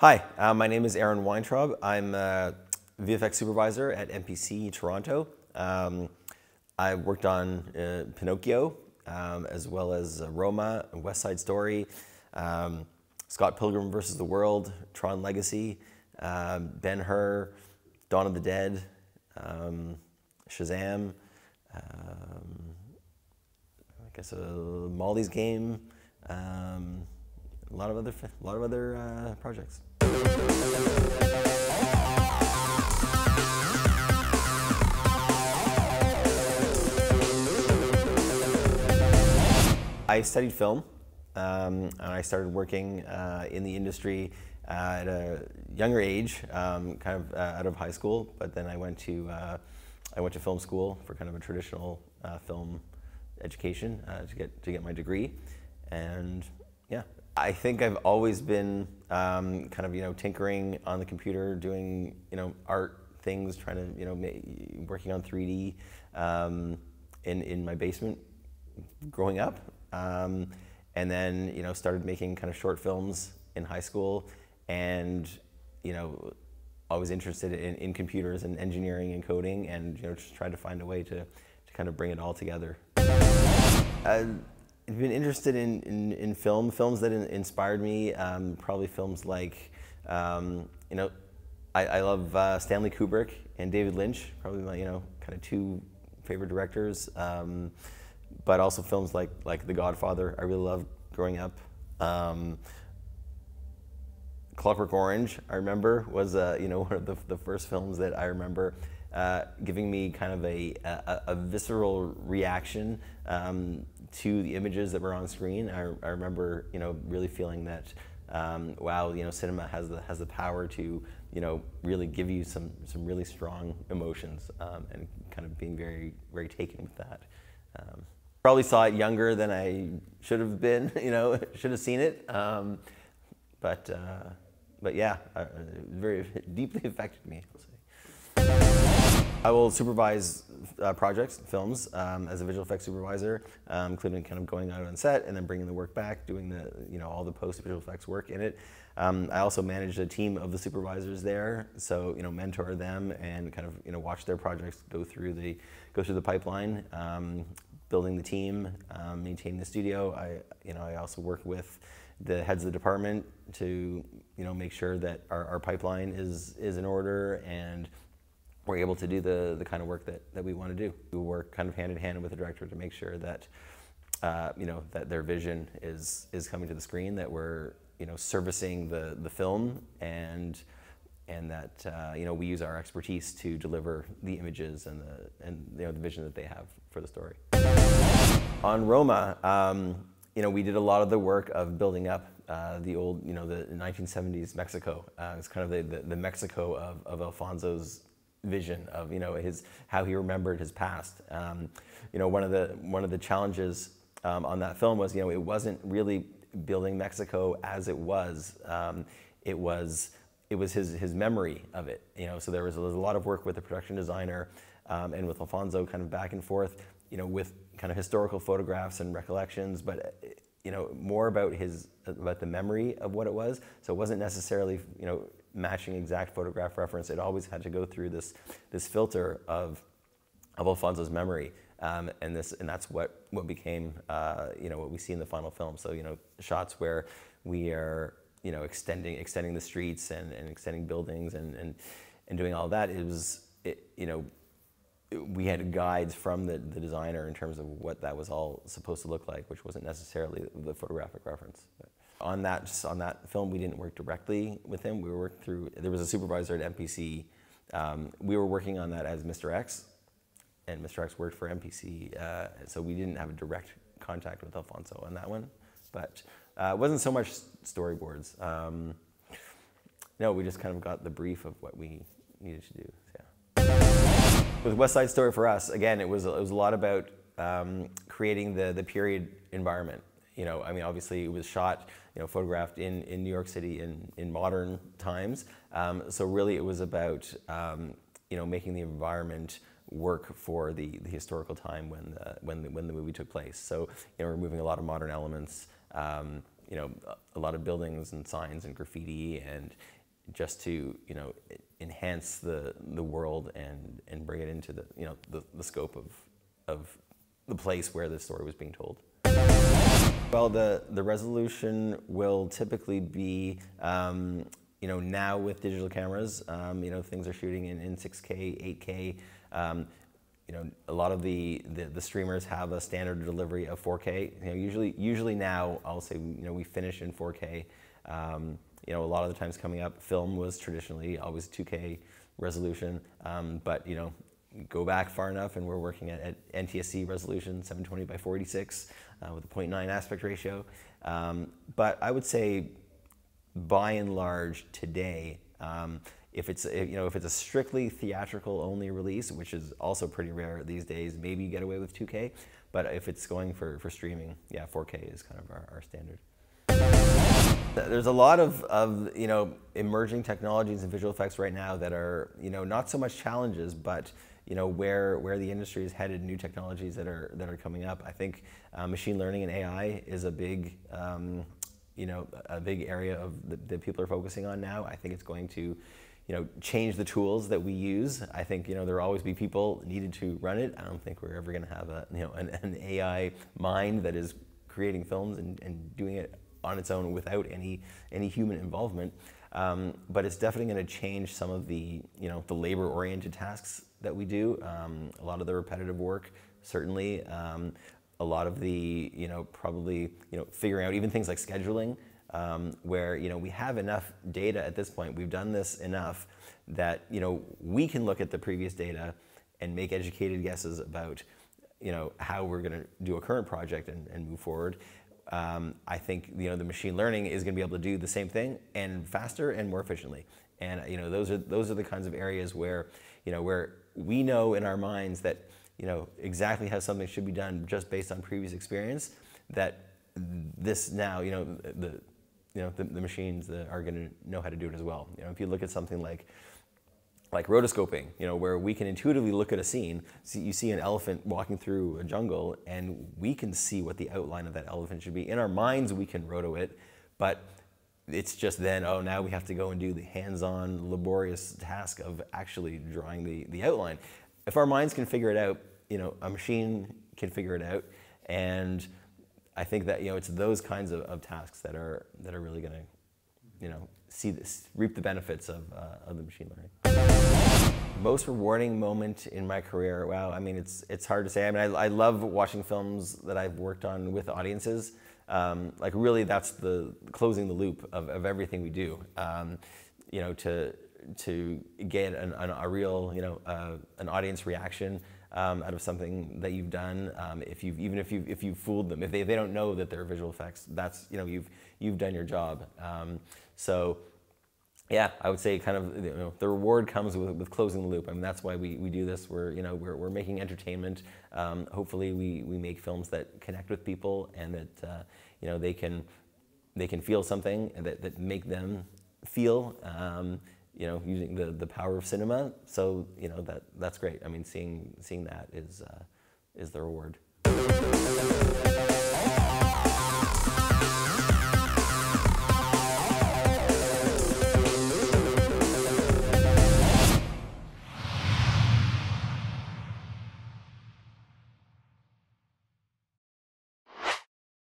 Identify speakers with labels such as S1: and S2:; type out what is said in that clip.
S1: Hi, my name is Aaron Weintraub. I'm a VFX Supervisor at MPC Toronto. I worked on Pinocchio, as well as Roma, West Side Story, Scott Pilgrim vs. the World, Tron Legacy, Ben-Hur, Dawn of the Dead, Shazam, I guess Molly's Game, a lot of other projects. I studied film, and I started working in the industry at a younger age, kind of out of high school. But then I went to film school for kind of a traditional film education to get my degree, and yeah. I think I've always been kind of tinkering on the computer, doing art things, trying to working on 3D in my basement growing up, and then started making kind of short films in high school, and always interested in computers and engineering and coding, and just tried to find a way to kind of bring it all together. I've been interested in films that inspired me, probably films like, I love Stanley Kubrick and David Lynch, probably my, kind of two favorite directors, but also films like The Godfather, I really loved growing up. Clockwork Orange, I remember, was one of the first films that I remember giving me kind of a visceral reaction to the images that were on screen. I remember really feeling that wow, cinema has the power to really give you some really strong emotions, and kind of being very taken with that. Probably saw it younger than I should have been, should have seen it, but yeah, very deeply affected me, I'll say. I will supervise projects, films, as a visual effects supervisor, including kind of going out on set and then bringing the work back, doing the all the post-visual effects work in it. I also manage a team of the supervisors there, so mentor them and kind of watch their projects go through the pipeline, building the team, maintaining the studio. I also work with the heads of the department to make sure that our pipeline is in order, and we're able to do the kind of work that we want to do. We work kind of hand in hand with the director to make sure that that their vision is coming to the screen, that we're servicing the film, and that we use our expertise to deliver the images and the vision that they have for the story. On Roma, we did a lot of the work of building up the old, the 1970s Mexico. It's kind of the Mexico of Alfonso's vision of how he remembered his past. One of the challenges on that film was it wasn't really building Mexico as it was. It was his memory of it. So there was a lot of work with the production designer and with Alfonso, kind of back and forth, with kind of historical photographs and recollections, but more about the memory of what it was. So it wasn't necessarily matching exact photograph reference. It always had to go through this filter of Alfonso's memory, and that's what became what we see in the final film. So shots where we are extending the streets and extending buildings and doing all that. We had guides from the designer in terms of what that was all supposed to look like, which wasn't necessarily the photographic reference. But on that film, we didn't work directly with him. We worked through, there was a supervisor at MPC. We were working on that as Mr. X, and Mr. X worked for MPC, so we didn't have a direct contact with Alfonso on that one. But it wasn't so much storyboards. No, we just kind of got the brief of what we needed to do. So, yeah. With West Side Story for us, again, it was a lot about creating the period environment. Obviously it was shot, photographed in New York City in modern times. So really it was about, making the environment work for the historical time when the movie took place. So, removing a lot of modern elements, you know, a lot of buildings and signs and graffiti, and just to, you know, enhance the world and bring it into the, you know, the scope of the place where the story was being told. Well, the resolution will typically be, you know, now with digital cameras, you know, things are shooting in 6K, 8K. You know, a lot of the streamers have a standard delivery of 4K. You know, usually now I'll say, you know, we finish in 4K. You know, a lot of the times coming up, film was traditionally always 2K resolution, but you know, go back far enough and we're working at NTSC resolution, 720 by 46 with a 0.9 aspect ratio. But I would say, by and large today, if it's a strictly theatrical only release, which is also pretty rare these days, maybe you get away with 2K. But if it's going for streaming, yeah, 4K is kind of our standard. There's a lot of you know, emerging technologies in visual effects right now that are, you know, not so much challenges, but you know, where the industry is headed, new technologies that are coming up. I think machine learning and AI is a big you know, a big area of that people are focusing on now. I think it's going to, you know, change the tools that we use. I think, you know, there will always be people needed to run it. I don't think we're ever going to have a, you know, an AI mind that is creating films and doing it on its own without any human involvement. But it's definitely going to change some of the, you know, the labor-oriented tasks that we do. A lot of the repetitive work, certainly. A lot of the, you know, probably, you know, figuring out even things like scheduling, where, you know, we have enough data at this point. We've done this enough that, you know, we can look at the previous data and make educated guesses about, you know, how we're going to do a current project and move forward. I think, you know, the machine learning is going to be able to do the same thing and faster and more efficiently. And, you know, those are the kinds of areas where, you know, where we know in our minds that, you know, exactly how something should be done just based on previous experience, that this now, you know, the machines that are going to know how to do it as well. You know, if you look at something like rotoscoping, you know, where we can intuitively look at a scene, you see an elephant walking through a jungle, and we can see what the outline of that elephant should be. In our minds, we can roto it, but it's just then, oh, now we have to go and do the hands-on, laborious task of actually drawing the outline. If our minds can figure it out, you know, a machine can figure it out, and I think that, you know, it's those kinds of tasks that are really going to, you know, reap the benefits of the machine learning. Most rewarding moment in my career, wow, I mean, it's hard to say. I mean, I love watching films that I've worked on with audiences. Like, really, that's the closing the loop of everything we do. You know, to get a real, you know, an audience reaction out of something that you've done. Even if you've fooled them, if they don't know that they're visual effects, that's, you know, you've done your job. So yeah, I would say kind of, you know, the reward comes with closing the loop. I mean, that's why we do this. We're making entertainment. Hopefully we make films that connect with people, and that you know, they can feel something that make them feel. You know, using the power of cinema. So, you know, that's great. I mean, seeing that is the reward.